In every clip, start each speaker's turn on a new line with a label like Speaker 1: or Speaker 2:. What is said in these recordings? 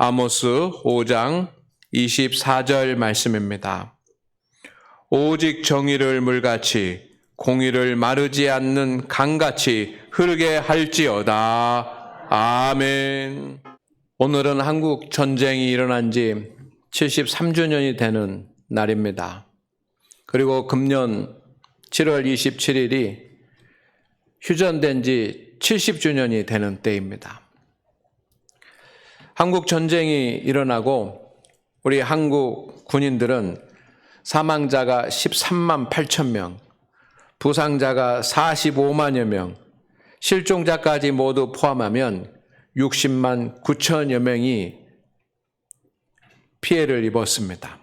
Speaker 1: 아모스 5장 24절 말씀입니다. 오직 정의를 물같이 공의를 마르지 않는 강같이 흐르게 할지어다. 아멘. 오늘은 한국 전쟁이 일어난 지 73주년이 되는 날입니다. 그리고 금년 7월 27일이 휴전된 지 70주년이 되는 때입니다. 한국 전쟁이 일어나고 우리 한국 군인들은 사망자가 13만 8천 명, 부상자가 45만여 명, 실종자까지 모두 포함하면 60만 9천여 명이 피해를 입었습니다.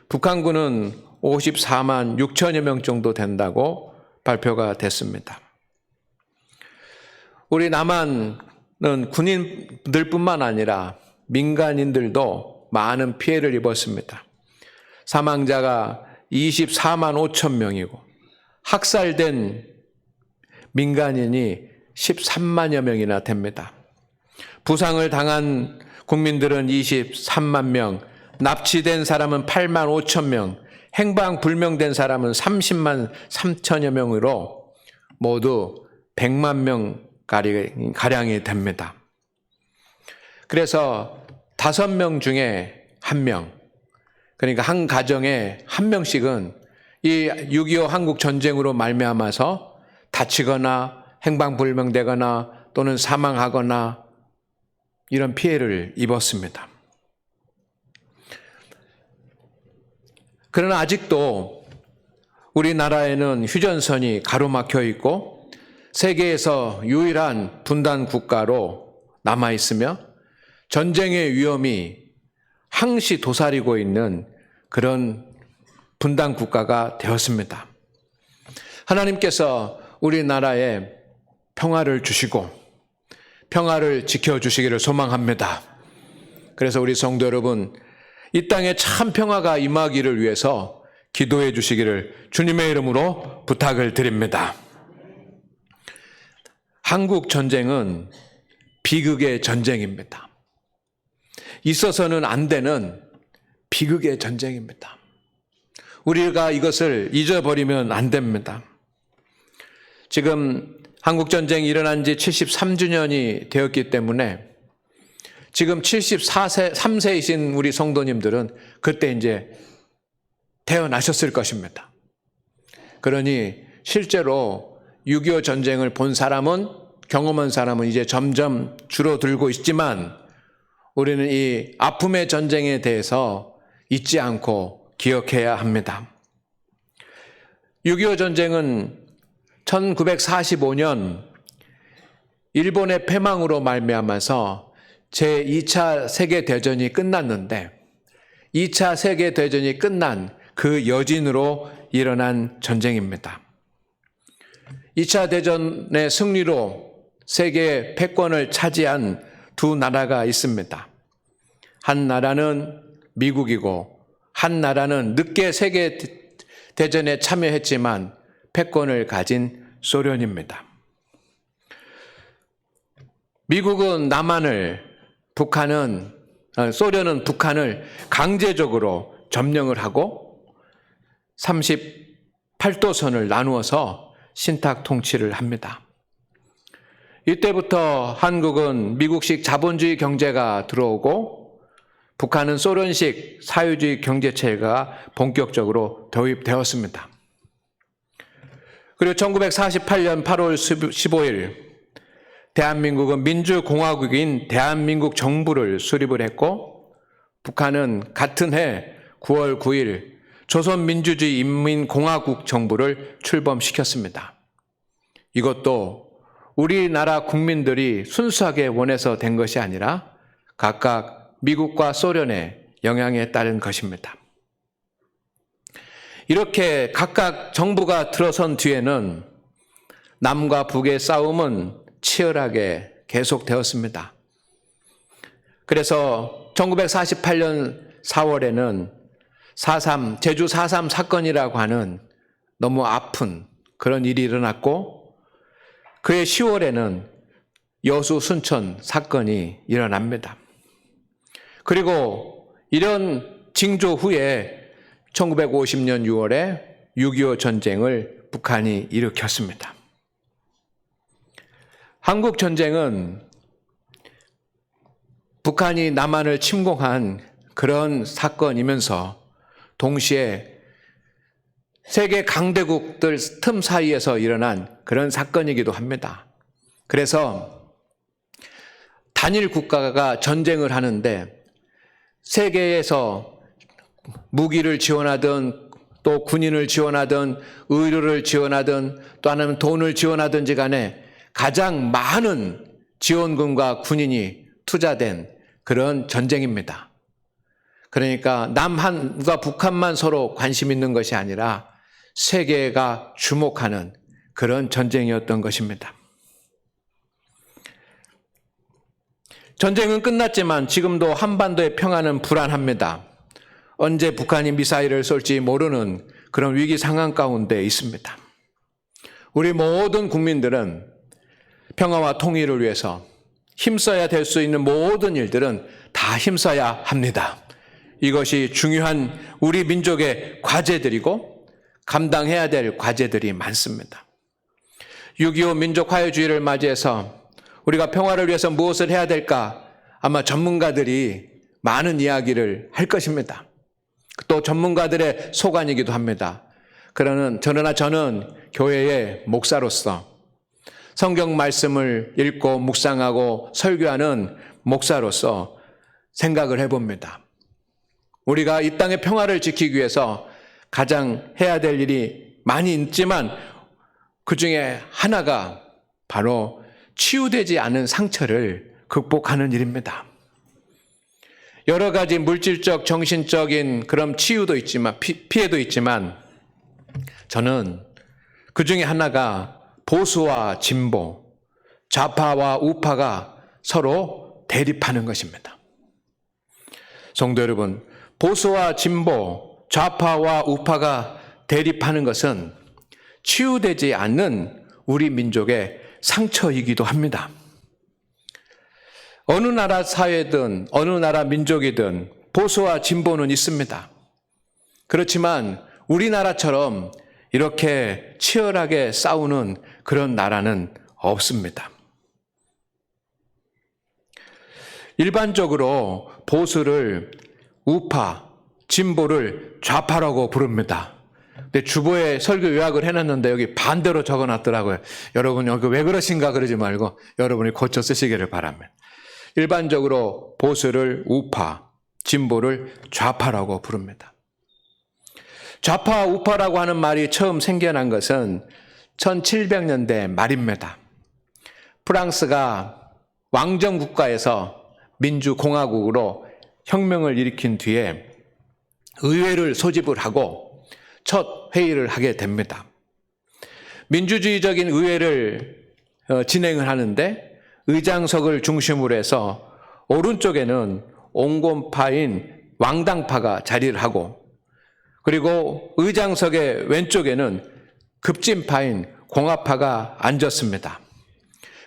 Speaker 1: 북한군은 54만 6천여 명 정도 된다고 발표가 됐습니다. 우리 남한은 군인들뿐만 아니라 민간인들도 많은 피해를 입었습니다. 사망자가 24만 5천 명이고 학살된 민간인이 13만여 명이나 됩니다. 부상을 당한 국민들은 23만 명, 납치된 사람은 8만 5천 명, 행방불명된 사람은 30만 3천여 명으로 모두 100만 명 가량이 됩니다. 그래서 5명 중에 1명, 그러니까 한 가정에 1명씩은 이 6.25 한국 전쟁으로 말미암아서 다치거나 행방불명되거나 또는 사망하거나 이런 피해를 입었습니다. 그러나 아직도 우리나라에는 휴전선이 가로막혀 있고 세계에서 유일한 분단 국가로 남아 있으며 전쟁의 위험이 항시 도사리고 있는 그런 분단 국가가 되었습니다. 하나님께서 우리나라에 평화를 주시고 평화를 지켜주시기를 소망합니다. 그래서 우리 성도 여러분, 이 땅에 참 평화가 임하기를 위해서 기도해 주시기를 주님의 이름으로 부탁을 드립니다. 한국 전쟁은 비극의 전쟁입니다. 있어서는 안 되는 비극의 전쟁입니다. 우리가 이것을 잊어버리면 안 됩니다. 지금 한국 전쟁이 일어난 지 73주년이 되었기 때문에 지금 73세이신 우리 성도님들은 그때 이제 태어나셨을 것입니다. 그러니 실제로 6.25 전쟁을 본 사람은, 경험한 사람은 이제 점점 줄어들고 있지만 우리는 이 아픔의 전쟁에 대해서 잊지 않고 기억해야 합니다. 6.25 전쟁은 1945년 일본의 패망으로 말미암아서 제2차 세계대전이 끝났는데 2차 세계대전이 끝난 그 여진으로 일어난 전쟁입니다. 2차 대전의 승리로 세계 패권을 차지한 두 나라가 있습니다. 한 나라는 미국이고 한 나라는 늦게 세계대전에 참여했지만 패권을 가진 소련입니다. 미국은 남한을, 소련은 북한을 강제적으로 점령을 하고 38도선을 나누어서 신탁 통치를 합니다. 이때부터 한국은 미국식 자본주의 경제가 들어오고 북한은 소련식 사회주의 경제체가 본격적으로 도입되었습니다. 그리고 1948년 8월 15일 대한민국은 민주공화국인 대한민국 정부를 수립을 했고 북한은 같은 해 9월 9일 조선민주주의 인민공화국 정부를 출범시켰습니다. 이것도 우리나라 국민들이 순수하게 원해서 된 것이 아니라 각각 미국과 소련의 영향에 따른 것입니다. 이렇게 각각 정부가 들어선 뒤에는 남과 북의 싸움은 치열하게 계속되었습니다. 그래서 1948년 4월에는 제주 4.3 사건이라고 하는 너무 아픈 그런 일이 일어났고 그해 10월에는 여수 순천 사건이 일어납니다. 그리고 이런 징조 후에 1950년 6월에 6.25 전쟁을 북한이 일으켰습니다. 한국 전쟁은 북한이 남한을 침공한 그런 사건이면서 동시에 세계 강대국들 틈 사이에서 일어난 그런 사건이기도 합니다. 그래서 단일 국가가 전쟁을 하는데 세계에서 무기를 지원하든 또 군인을 지원하든 의료를 지원하든 또 아니면 돈을 지원하든지 간에 가장 많은 지원군과 군인이 투자된 그런 전쟁입니다. 그러니까 남한과 북한만 서로 관심 있는 것이 아니라 세계가 주목하는 그런 전쟁이었던 것입니다. 전쟁은 끝났지만 지금도 한반도의 평화는 불안합니다. 언제 북한이 미사일을 쏠지 모르는 그런 위기 상황 가운데 있습니다. 우리 모든 국민들은 평화와 통일을 위해서 힘써야 될 수 있는 모든 일들은 다 힘써야 합니다. 이것이 중요한 우리 민족의 과제들이고 감당해야 될 과제들이 많습니다. 6.25 민족화해주의를 맞이해서 우리가 평화를 위해서 무엇을 해야 될까? 아마 전문가들이 많은 이야기를 할 것입니다. 또 전문가들의 소관이기도 합니다. 그러나 저는 교회의 목사로서 성경 말씀을 읽고 묵상하고 설교하는 목사로서 생각을 해봅니다. 우리가 이 땅의 평화를 지키기 위해서 가장 해야 될 일이 많이 있지만 그 중에 하나가 바로 치유되지 않은 상처를 극복하는 일입니다. 여러 가지 물질적, 정신적인 그런 치유도 있지만, 피해도 있지만 저는 그 중에 하나가 보수와 진보, 좌파와 우파가 서로 대립하는 것입니다. 성도 여러분, 보수와 진보, 좌파와 우파가 대립하는 것은 치유되지 않는 우리 민족의 상처이기도 합니다. 어느 나라 사회든 어느 나라 민족이든 보수와 진보는 있습니다. 그렇지만 우리나라처럼 이렇게 치열하게 싸우는 그런 나라는 없습니다. 일반적으로 보수를 우파, 진보를 좌파라고 부릅니다. 근데 주보에 설교 요약을 해놨는데 여기 반대로 적어놨더라고요. 여러분 여기 왜 그러신가 그러지 말고 여러분이 고쳐 쓰시기를 바랍니다. 일반적으로 보수를 우파, 진보를 좌파라고 부릅니다. 좌파, 우파라고 하는 말이 처음 생겨난 것은 1700년대 말입니다. 프랑스가 왕정국가에서 민주공화국으로 혁명을 일으킨 뒤에 의회를 소집을 하고 첫 회의를 하게 됩니다. 민주주의적인 의회를 진행을 하는데 의장석을 중심으로 해서 오른쪽에는 온건파인 왕당파가 자리를 하고 그리고 의장석의 왼쪽에는 급진파인 공화파가 앉았습니다.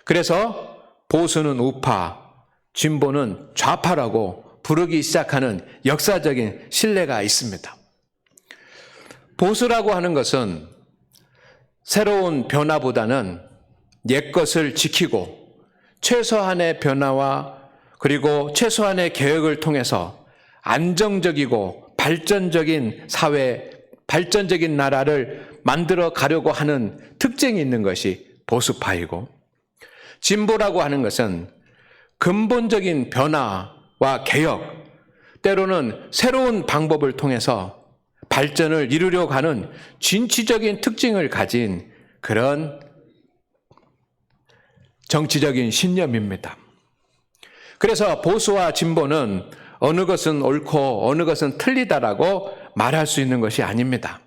Speaker 1: 그래서 보수는 우파, 진보는 좌파라고 부르기 시작하는 역사적인 신뢰가 있습니다. 보수라고 하는 것은 새로운 변화보다는 옛것을 지키고 최소한의 변화와 그리고 최소한의 개혁을 통해서 안정적이고 발전적인 사회, 발전적인 나라를 만들어 가려고 하는 특징이 있는 것이 보수파이고, 진보라고 하는 것은 근본적인 변화와 개혁, 때로는 새로운 방법을 통해서 발전을 이루려고 하는 진취적인 특징을 가진 그런 정치적인 신념입니다. 그래서 보수와 진보는 어느 것은 옳고 어느 것은 틀리다라고 말할 수 있는 것이 아닙니다.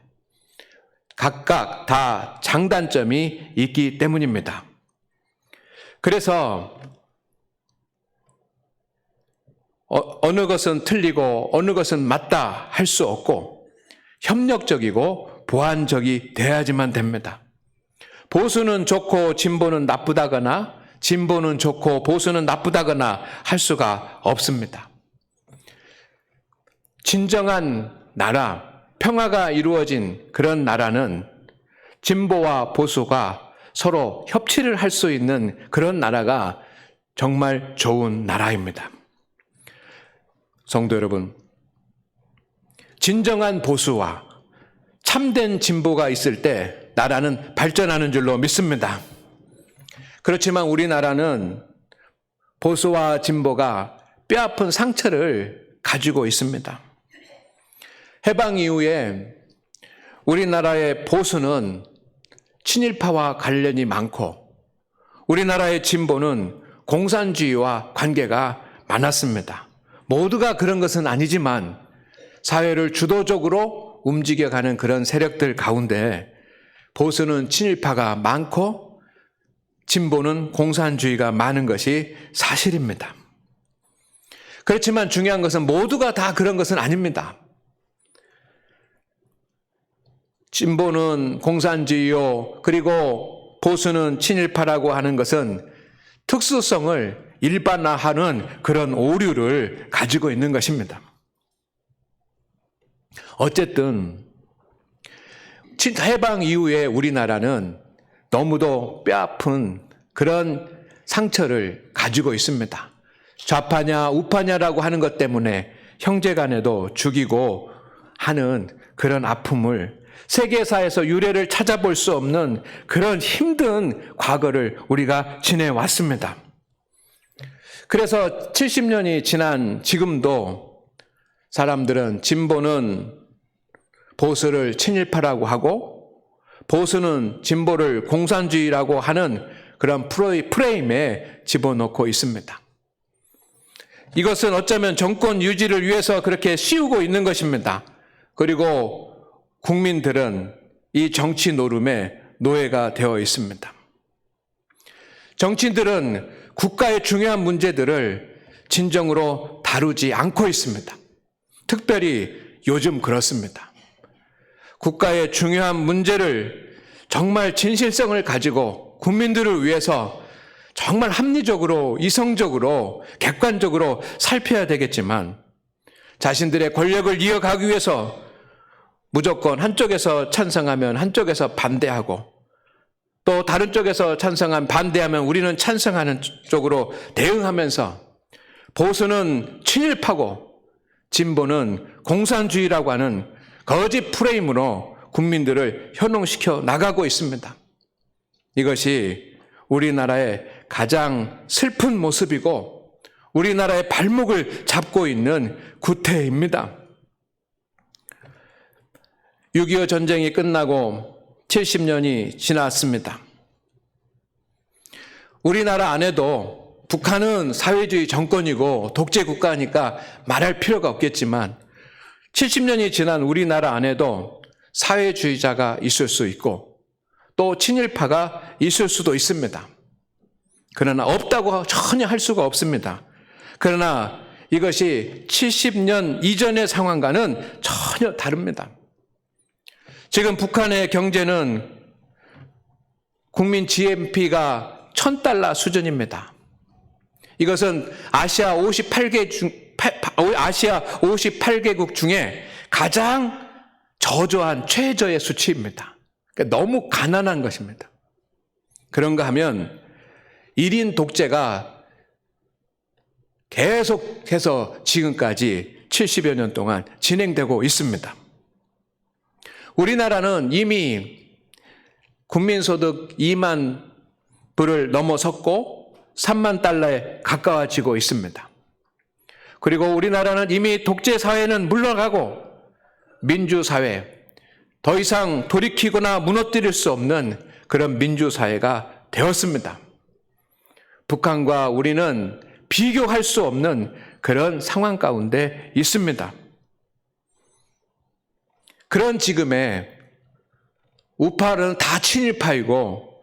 Speaker 1: 각각 다 장단점이 있기 때문입니다. 그래서 어느 것은 틀리고 어느 것은 맞다 할 수 없고 협력적이고 보완적이 돼야지만 됩니다. 보수는 좋고 진보는 나쁘다거나 진보는 좋고 보수는 나쁘다거나 할 수가 없습니다. 진정한 나라, 평화가 이루어진 그런 나라는 진보와 보수가 서로 협치를 할 수 있는 그런 나라가 정말 좋은 나라입니다. 성도 여러분, 진정한 보수와 참된 진보가 있을 때 나라는 발전하는 줄로 믿습니다. 그렇지만 우리나라는 보수와 진보가 뼈아픈 상처를 가지고 있습니다. 해방 이후에 우리나라의 보수는 친일파와 관련이 많고 우리나라의 진보는 공산주의와 관계가 많았습니다. 모두가 그런 것은 아니지만 사회를 주도적으로 움직여가는 그런 세력들 가운데 보수는 친일파가 많고 진보는 공산주의가 많은 것이 사실입니다. 그렇지만 중요한 것은 모두가 다 그런 것은 아닙니다. 진보는 공산주의요, 그리고 보수는 친일파라고 하는 것은 특수성을 일반화하는 그런 오류를 가지고 있는 것입니다. 어쨌든 해방 이후에 우리나라는 너무도 뼈아픈 그런 상처를 가지고 있습니다. 좌파냐 우파냐라고 하는 것 때문에 형제간에도 죽이고 하는 그런 아픔을 세계사에서 유례를 찾아볼 수 없는 그런 힘든 과거를 우리가 지내왔습니다. 그래서 70년이 지난 지금도 사람들은 진보는 보수를 친일파라고 하고 보수는 진보를 공산주의라고 하는 그런 프레임에 집어넣고 있습니다. 이것은 어쩌면 정권 유지를 위해서 그렇게 씌우고 있는 것입니다. 그리고 국민들은 이 정치 노름의 노예가 되어 있습니다. 정치인들은 국가의 중요한 문제들을 진정으로 다루지 않고 있습니다. 특별히 요즘 그렇습니다. 국가의 중요한 문제를 정말 진실성을 가지고 국민들을 위해서 정말 합리적으로, 이성적으로, 객관적으로 살펴야 되겠지만 자신들의 권력을 이어가기 위해서 무조건 한쪽에서 찬성하면 한쪽에서 반대하고 또 다른 쪽에서 반대하면 우리는 찬성하는 쪽으로 대응하면서 보수는 친일파고 진보는 공산주의라고 하는 거짓 프레임으로 국민들을 현혹시켜 나가고 있습니다. 이것이 우리나라의 가장 슬픈 모습이고 우리나라의 발목을 잡고 있는 구태입니다. 6.25 전쟁이 끝나고 70년이 지났습니다. 우리나라 안에도 북한은 사회주의 정권이고 독재 국가니까 말할 필요가 없겠지만 70년이 지난 우리나라 안에도 사회주의자가 있을 수 있고 또 친일파가 있을 수도 있습니다. 그러나 없다고 전혀 할 수가 없습니다. 그러나 이것이 70년 이전의 상황과는 전혀 다릅니다. 지금 북한의 경제는 국민 GNP가 $1,000 수준입니다. 이것은 아시아 58개국 중에 가장 저조한 최저의 수치입니다. 그러니까 너무 가난한 것입니다. 그런가 하면 1인 독재가 계속해서 지금까지 70여 년 동안 진행되고 있습니다. 우리나라는 이미 국민소득 2만 불을 넘어섰고 3만 달러에 가까워지고 있습니다. 그리고 우리나라는 이미 독재사회는 물러가고 민주사회, 더 이상 돌이키거나 무너뜨릴 수 없는 그런 민주사회가 되었습니다. 북한과 우리는 비교할 수 없는 그런 상황 가운데 있습니다. 그런 지금에 우파는 다 친일파이고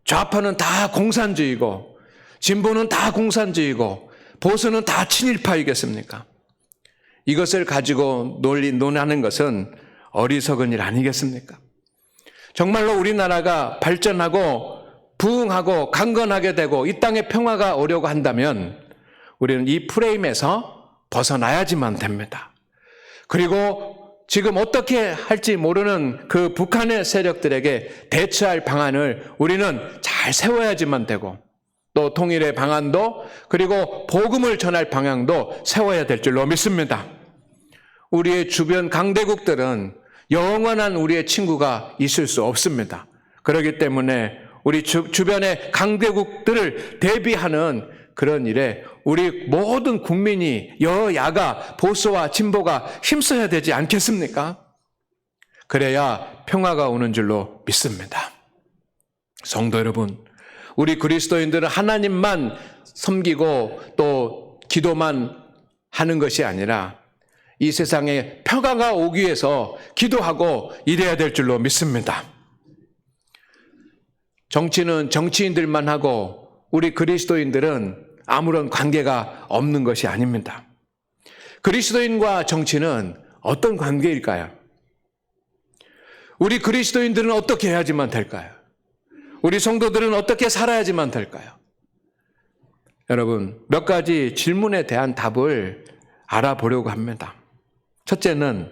Speaker 1: 좌파는 다 공산주의고 진보는 다 공산주의고 보수는 다 친일파이겠습니까? 이것을 가지고 논하는 것은 어리석은 일 아니겠습니까? 정말로 우리나라가 발전하고 부흥하고 강건하게 되고 이 땅의 평화가 오려고 한다면 우리는 이 프레임에서 벗어나야지만 됩니다. 그리고 지금 어떻게 할지 모르는 그 북한의 세력들에게 대처할 방안을 우리는 잘 세워야지만 되고, 또 통일의 방안도, 그리고 복음을 전할 방향도 세워야 될 줄로 믿습니다. 우리의 주변 강대국들은 영원한 우리의 친구가 있을 수 없습니다. 그렇기 때문에 우리 주변의 강대국들을 대비하는 그런 일에 우리 모든 국민이 여야가 보수와 진보가 힘써야 되지 않겠습니까? 그래야 평화가 오는 줄로 믿습니다. 성도 여러분, 우리 그리스도인들은 하나님만 섬기고 또 기도만 하는 것이 아니라 이 세상에 평화가 오기 위해서 기도하고 일해야 될 줄로 믿습니다. 정치는 정치인들만 하고 우리 그리스도인들은 아무런 관계가 없는 것이 아닙니다. 그리스도인과 정치는 어떤 관계일까요? 우리 그리스도인들은 어떻게 해야지만 될까요? 우리 성도들은 어떻게 살아야지만 될까요? 여러분, 몇 가지 질문에 대한 답을 알아보려고 합니다. 첫째는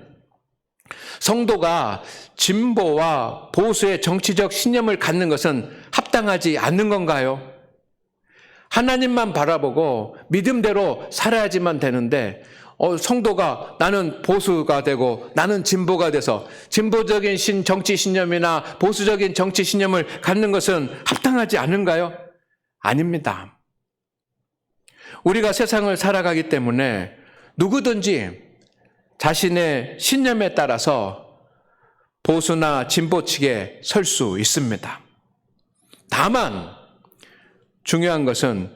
Speaker 1: 성도가 진보와 보수의 정치적 신념을 갖는 것은 합당하지 않는 건가요? 하나님만 바라보고 믿음대로 살아야지만 되는데 성도가 나는 보수가 되고 나는 진보가 돼서 진보적인 정치 신념이나 보수적인 정치 신념을 갖는 것은 합당하지 않은가요? 아닙니다. 우리가 세상을 살아가기 때문에 누구든지 자신의 신념에 따라서 보수나 진보 측에 설 수 있습니다. 다만 중요한 것은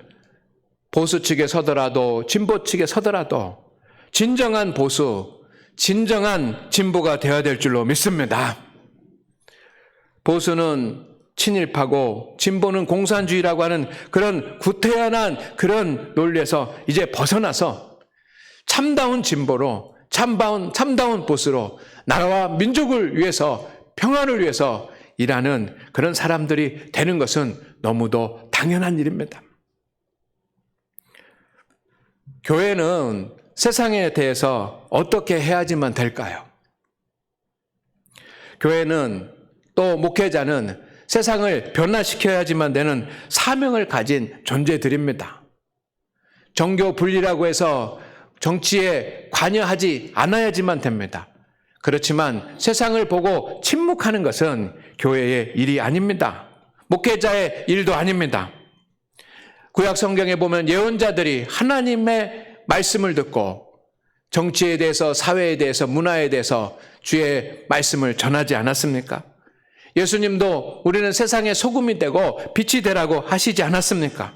Speaker 1: 보수 측에 서더라도 진보 측에 서더라도 진정한 보수, 진정한 진보가 되어야 될 줄로 믿습니다. 보수는 친일파고 진보는 공산주의라고 하는 그런 구태연한 그런 논리에서 이제 벗어나서 참다운 진보로, 참다운 보수로 나라와 민족을 위해서, 평화를 위해서 일하는 그런 사람들이 되는 것은 너무도 당연한 일입니다. 교회는 세상에 대해서 어떻게 해야지만 될까요? 교회는 또 목회자는 세상을 변화시켜야지만 되는 사명을 가진 존재들입니다. 정교 분리라고 해서 정치에 관여하지 않아야지만 됩니다. 그렇지만 세상을 보고 침묵하는 것은 교회의 일이 아닙니다. 목회자의 일도 아닙니다. 구약 성경에 보면 예언자들이 하나님의 말씀을 듣고 정치에 대해서, 사회에 대해서, 문화에 대해서 주의 말씀을 전하지 않았습니까? 예수님도 우리는 세상의 소금이 되고 빛이 되라고 하시지 않았습니까?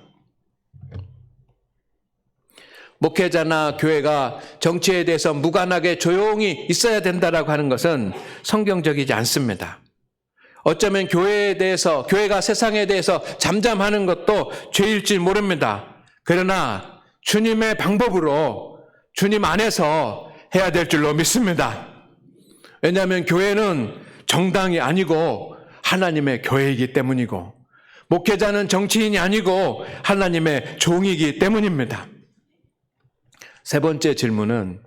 Speaker 1: 목회자나 교회가 정치에 대해서 무관하게 조용히 있어야 된다라고 하는 것은 성경적이지 않습니다. 어쩌면 교회가 세상에 대해서 잠잠하는 것도 죄일지 모릅니다. 그러나 주님의 방법으로 주님 안에서 해야 될 줄로 믿습니다. 왜냐하면 교회는 정당이 아니고 하나님의 교회이기 때문이고, 목회자는 정치인이 아니고 하나님의 종이기 때문입니다. 세 번째 질문은,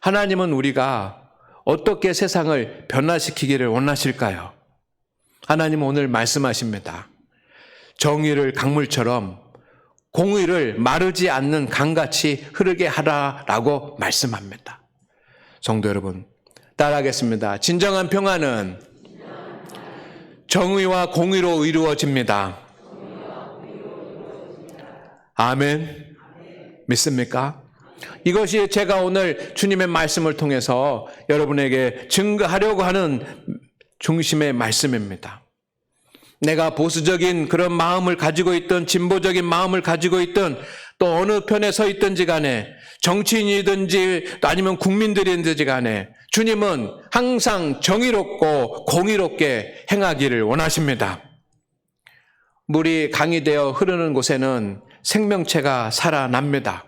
Speaker 1: 하나님은 우리가 어떻게 세상을 변화시키기를 원하실까요? 하나님은 오늘 말씀하십니다. 정의를 강물처럼, 공의를 마르지 않는 강같이 흐르게 하라라고 말씀합니다. 성도 여러분, 따라하겠습니다. 진정한 평화는 정의와 공의로 이루어집니다. 아멘. 믿습니까? 이것이 제가 오늘 주님의 말씀을 통해서 여러분에게 증거하려고 하는 중심의 말씀입니다. 내가 보수적인 그런 마음을 가지고 있든 진보적인 마음을 가지고 있든 또 어느 편에 서 있든지 간에, 정치인이든지 아니면 국민들이든지 간에 주님은 항상 정의롭고 공의롭게 행하기를 원하십니다. 물이 강이 되어 흐르는 곳에는 생명체가 살아납니다.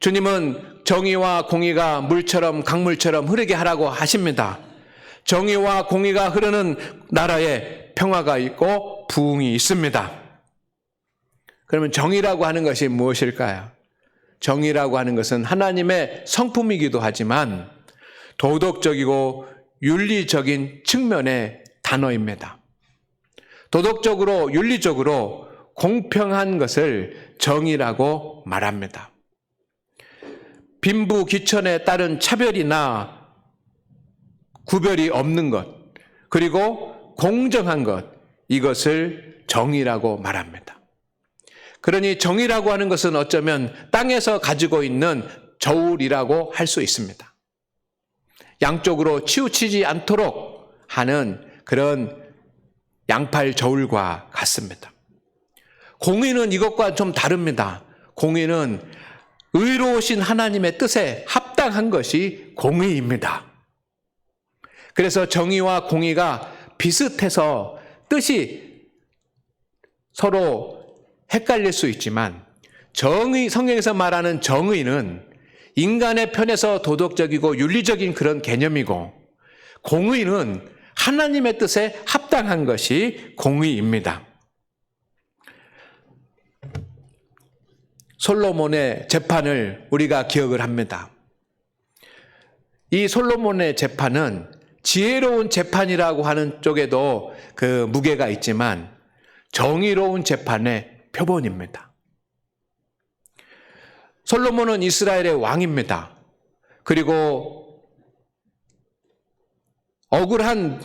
Speaker 1: 주님은 정의와 공의가 물처럼 강물처럼 흐르게 하라고 하십니다. 정의와 공의가 흐르는 나라에 평화가 있고 부흥이 있습니다. 그러면 정의라고 하는 것이 무엇일까요? 정의라고 하는 것은 하나님의 성품이기도 하지만 도덕적이고 윤리적인 측면의 단어입니다. 도덕적으로, 윤리적으로 공평한 것을 정의라고 말합니다. 빈부귀천에 따른 차별이나 구별이 없는 것, 그리고 공정한 것, 이것을 정의라고 말합니다. 그러니 정의라고 하는 것은 어쩌면 땅에서 가지고 있는 저울이라고 할 수 있습니다. 양쪽으로 치우치지 않도록 하는 그런 양팔 저울과 같습니다. 공의는 이것과 좀 다릅니다. 공의는 의로우신 하나님의 뜻에 합당한 것이 공의입니다. 그래서 정의와 공의가 비슷해서 뜻이 서로 헷갈릴 수 있지만 정의, 성경에서 말하는 정의는 인간의 편에서 도덕적이고 윤리적인 그런 개념이고 공의는 하나님의 뜻에 합당한 것이 공의입니다. 솔로몬의 재판을 우리가 기억을 합니다. 이 솔로몬의 재판은 지혜로운 재판이라고 하는 쪽에도 그 무게가 있지만 정의로운 재판의 표본입니다. 솔로몬은 이스라엘의 왕입니다. 그리고 억울한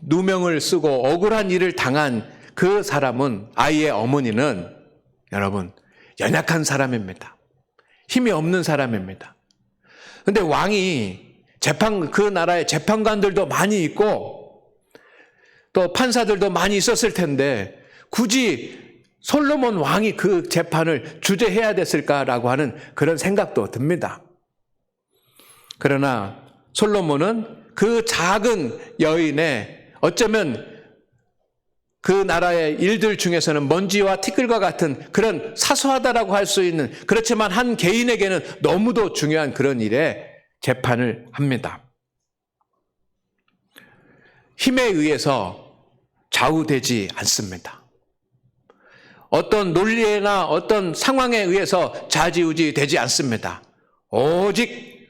Speaker 1: 누명을 쓰고 억울한 일을 당한 그 사람은, 아이의 어머니는 여러분 연약한 사람입니다. 힘이 없는 사람입니다. 그런데 왕이 그 나라에 재판관들도 많이 있고 또 판사들도 많이 있었을 텐데 굳이 솔로몬 왕이 그 재판을 주재해야 됐을까라고 하는 그런 생각도 듭니다. 그러나 솔로몬은 그 작은 여인의 어쩌면 그 나라의 일들 중에서는 먼지와 티끌과 같은 그런 사소하다라고 할 수 있는, 그렇지만 한 개인에게는 너무도 중요한 그런 일에 재판을 합니다. 힘에 의해서 좌우되지 않습니다. 어떤 논리나 어떤 상황에 의해서 좌지우지 되지 않습니다. 오직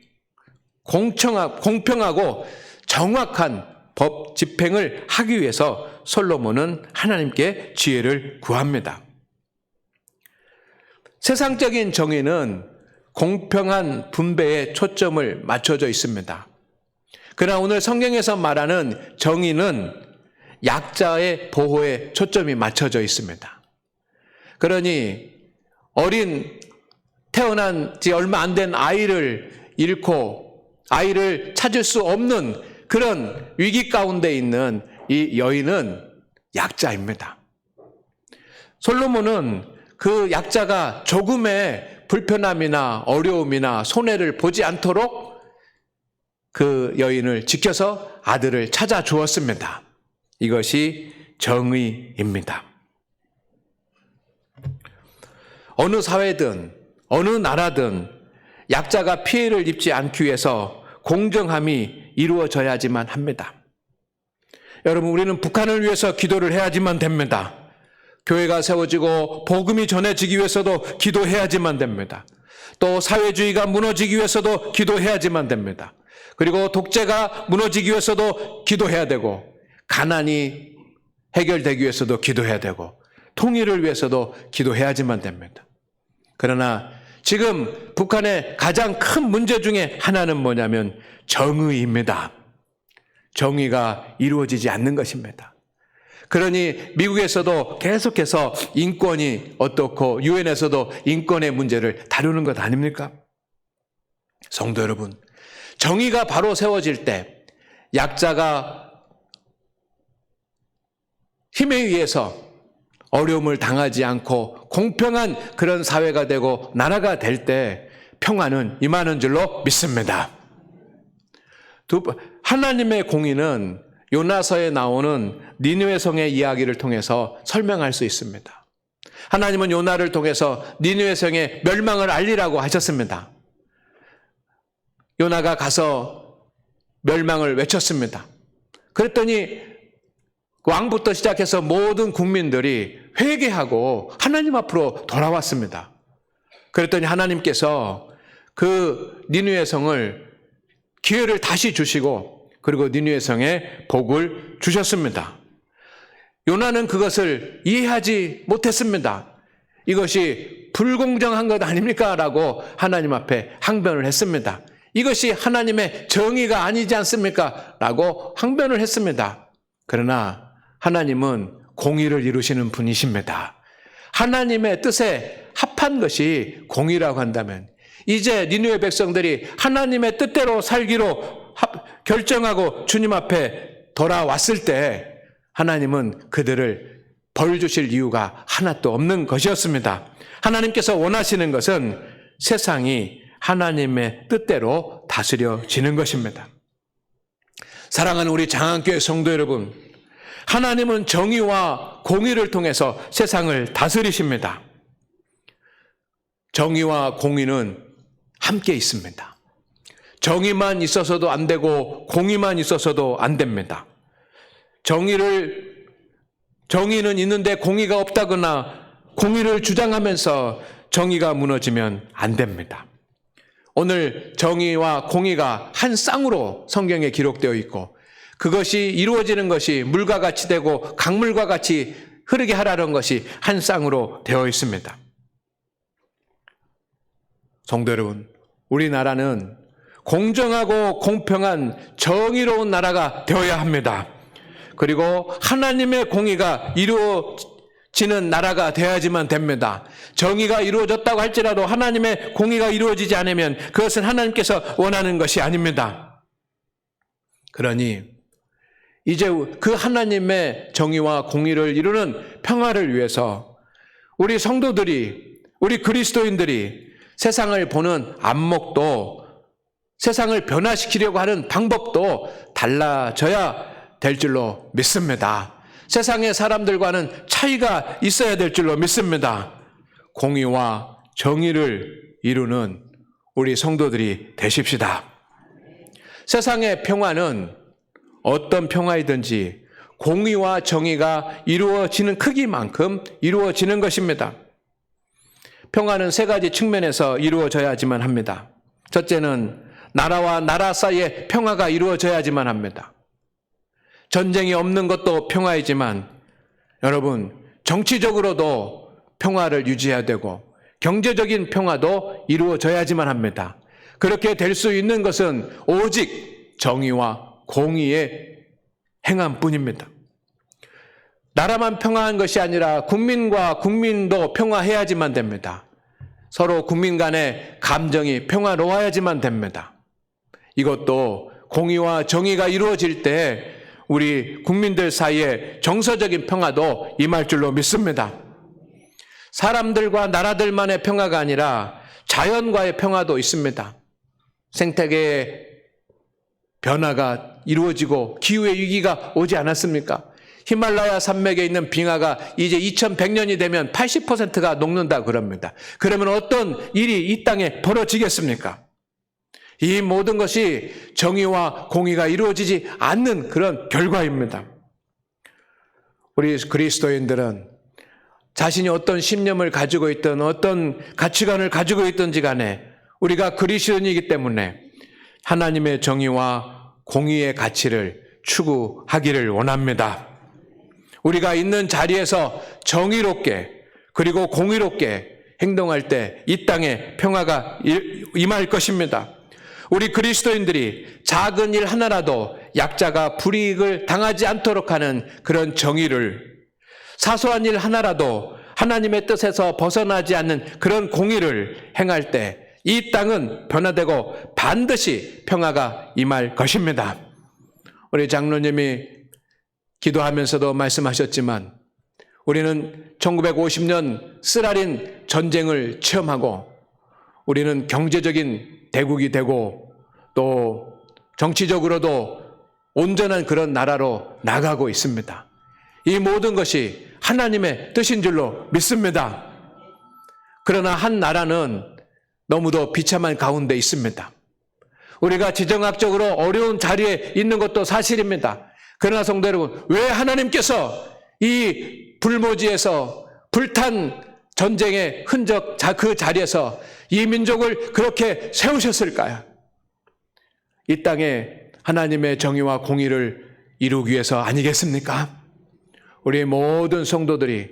Speaker 1: 공평하고 정확한 법 집행을 하기 위해서 솔로몬은 하나님께 지혜를 구합니다. 세상적인 정의는 공평한 분배에 초점을 맞춰져 있습니다. 그러나 오늘 성경에서 말하는 정의는 약자의 보호에 초점이 맞춰져 있습니다. 그러니 태어난 지 얼마 안 된 아이를 잃고 아이를 찾을 수 없는 그런 위기 가운데 있는 이 여인은 약자입니다. 솔로몬은 그 약자가 조금의 불편함이나 어려움이나 손해를 보지 않도록 그 여인을 지켜서 아들을 찾아 주었습니다. 이것이 정의입니다. 어느 사회든 어느 나라든 약자가 피해를 입지 않기 위해서 공정함이 이루어져야지만 합니다. 여러분, 우리는 북한을 위해서 기도를 해야지만 됩니다. 교회가 세워지고 복음이 전해지기 위해서도 기도해야지만 됩니다. 또 사회주의가 무너지기 위해서도 기도해야지만 됩니다. 그리고 독재가 무너지기 위해서도 기도해야 되고, 가난이 해결되기 위해서도 기도해야 되고, 통일을 위해서도 기도해야지만 됩니다. 그러나 지금 북한의 가장 큰 문제 중에 하나는 뭐냐면 정의입니다. 정의가 이루어지지 않는 것입니다. 그러니 미국에서도 계속해서 인권이 어떻고 유엔에서도 인권의 문제를 다루는 것 아닙니까? 성도 여러분, 정의가 바로 세워질 때 약자가 힘에 의해서 어려움을 당하지 않고 공평한 그런 사회가 되고 나라가 될 때 평화는 임하는 줄로 믿습니다. 하나님의 공의는 요나서에 나오는 니느웨 성의 이야기를 통해서 설명할 수 있습니다. 하나님은 요나를 통해서 니느웨 성의 멸망을 알리라고 하셨습니다. 요나가 가서 멸망을 외쳤습니다. 그랬더니 왕부터 시작해서 모든 국민들이 회개하고 하나님 앞으로 돌아왔습니다. 그랬더니 하나님께서 그 니느웨 성을 기회를 다시 주시고 그리고 니느웨 성에 복을 주셨습니다. 요나는 그것을 이해하지 못했습니다. 이것이 불공정한 것 아닙니까? 라고 하나님 앞에 항변을 했습니다. 이것이 하나님의 정의가 아니지 않습니까? 라고 항변을 했습니다. 그러나 하나님은 공의를 이루시는 분이십니다. 하나님의 뜻에 합한 것이 공의라고 한다면 이제 니느웨 백성들이 하나님의 뜻대로 살기로 결정하고 주님 앞에 돌아왔을 때 하나님은 그들을 벌 주실 이유가 하나도 없는 것이었습니다. 하나님께서 원하시는 것은 세상이 하나님의 뜻대로 다스려지는 것입니다. 사랑하는 우리 장안교회 성도 여러분, 하나님은 정의와 공의를 통해서 세상을 다스리십니다. 정의와 공의는 함께 있습니다. 정의만 있어서도 안 되고 공의만 있어서도 안 됩니다. 정의는 있는데 공의가 없다거나 공의를 주장하면서 정의가 무너지면 안 됩니다. 오늘 정의와 공의가 한 쌍으로 성경에 기록되어 있고 그것이 이루어지는 것이 물과 같이 되고 강물과 같이 흐르게 하라는 것이 한 쌍으로 되어 있습니다. 성도 여러분, 우리나라는 공정하고 공평한 정의로운 나라가 되어야 합니다. 그리고 하나님의 공의가 이루어지는 나라가 되어야지만 됩니다. 정의가 이루어졌다고 할지라도 하나님의 공의가 이루어지지 않으면 그것은 하나님께서 원하는 것이 아닙니다. 그러니 이제 그 하나님의 정의와 공의를 이루는 평화를 위해서 우리 성도들이, 우리 그리스도인들이 세상을 보는 안목도 세상을 변화시키려고 하는 방법도 달라져야 될 줄로 믿습니다. 세상의 사람들과는 차이가 있어야 될 줄로 믿습니다. 공의와 정의를 이루는 우리 성도들이 되십시다. 세상의 평화는 어떤 평화이든지 공의와 정의가 이루어지는 크기만큼 이루어지는 것입니다. 평화는 세 가지 측면에서 이루어져야지만 합니다. 첫째는 나라와 나라 사이에 평화가 이루어져야지만 합니다. 전쟁이 없는 것도 평화이지만 여러분, 정치적으로도 평화를 유지해야 되고 경제적인 평화도 이루어져야지만 합니다. 그렇게 될 수 있는 것은 오직 정의와 공의의 행함뿐입니다. 나라만 평화한 것이 아니라 국민과 국민도 평화해야지만 됩니다. 서로 국민 간의 감정이 평화로워야지만 됩니다. 이것도 공의와 정의가 이루어질 때 우리 국민들 사이에 정서적인 평화도 임할 줄로 믿습니다. 사람들과 나라들만의 평화가 아니라 자연과의 평화도 있습니다. 생태계의 변화가 이루어지고 기후의 위기가 오지 않았습니까? 히말라야 산맥에 있는 빙하가 이제 2100년이 되면 80%가 녹는다 그럽니다. 그러면 어떤 일이 이 땅에 벌어지겠습니까? 이 모든 것이 정의와 공의가 이루어지지 않는 그런 결과입니다. 우리 그리스도인들은 자신이 어떤 신념을 가지고 있든 어떤 가치관을 가지고 있든지 간에 우리가 그리스도인이기 때문에 하나님의 정의와 공의의 가치를 추구하기를 원합니다. 우리가 있는 자리에서 정의롭게 그리고 공의롭게 행동할 때 이 땅에 평화가 임할 것입니다. 우리 그리스도인들이 작은 일 하나라도 약자가 불이익을 당하지 않도록 하는 그런 정의를, 사소한 일 하나라도 하나님의 뜻에서 벗어나지 않는 그런 공의를 행할 때 이 땅은 변화되고 반드시 평화가 임할 것입니다. 우리 장로님이 기도하면서도 말씀하셨지만 우리는 1950년 스라린 전쟁을 체험하고 우리는 경제적인 대국이 되고 또 정치적으로도 온전한 그런 나라로 나가고 있습니다. 이 모든 것이 하나님의 뜻인 줄로 믿습니다. 그러나 한 나라는 너무도 비참한 가운데 있습니다. 우리가 지정학적으로 어려운 자리에 있는 것도 사실입니다. 그러나 성도 여러분, 왜 하나님께서 이 불모지에서 불탄 전쟁의 흔적, 그 자리에서 이 민족을 그렇게 세우셨을까요? 이 땅에 하나님의 정의와 공의를 이루기 위해서 아니겠습니까? 우리 모든 성도들이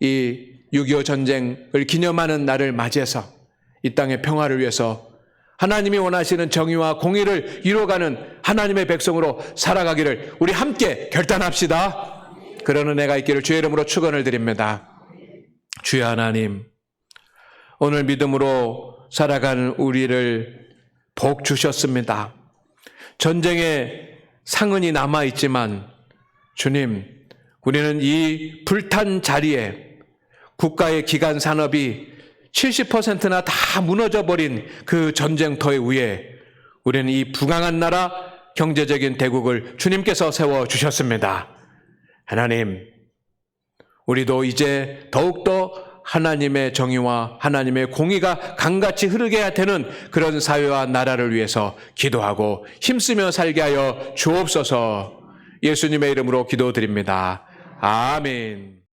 Speaker 1: 이 6.25 전쟁을 기념하는 날을 맞이해서 이 땅의 평화를 위해서 하나님이 원하시는 정의와 공의를 이루어가는 하나님의 백성으로 살아가기를 우리 함께 결단합시다. 그런 은혜가 있기를 주의 이름으로 축원을 드립니다. 주여 하나님, 오늘 믿음으로 살아가는 우리를 복 주셨습니다. 전쟁의 상흔이 남아있지만 주님, 우리는 이 불탄 자리에 국가의 기간 산업이 70%나 다 무너져버린 그 전쟁터의 위에 우리는 이 부강한 나라 경제적인 대국을 주님께서 세워주셨습니다. 하나님, 우리도 이제 더욱더 하나님의 정의와 하나님의 공의가 강같이 흐르게 되는 그런 사회와 나라를 위해서 기도하고 힘쓰며 살게 하여 주옵소서. 예수님의 이름으로 기도드립니다. 아멘.